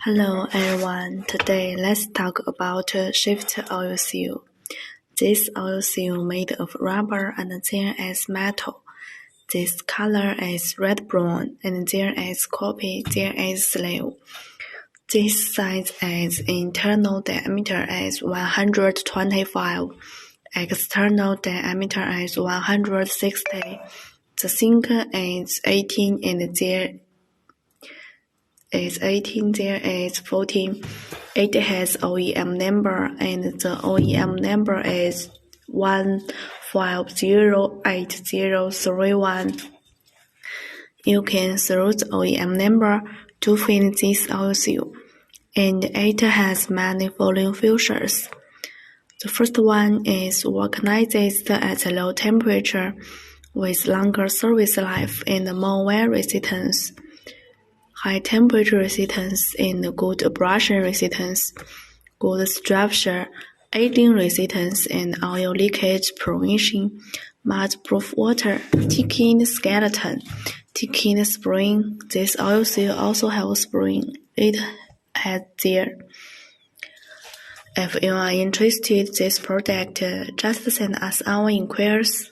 Hello everyone, today let's talk about shift oil seal. This oil seal made of rubber and there is metal. This color is red-brown and there is copper, there is sleeve. This size is internal diameter is 125, external diameter is 160. The sink is 18 and there is 14. It has OEM number and the OEM number is 1508031. You can search the OEM number to find this oil seal, and it has many following features. The first one is vulcanized at a low temperature with longer service life and more wear resistance. High temperature resistance and good abrasion resistance, good structure, aging resistance and oil leakage prevention, mud-proof water, thickened skeleton, thickened spring. This oil seal also has a spring. It has there. If you are interested in this product, just send us our inquiries.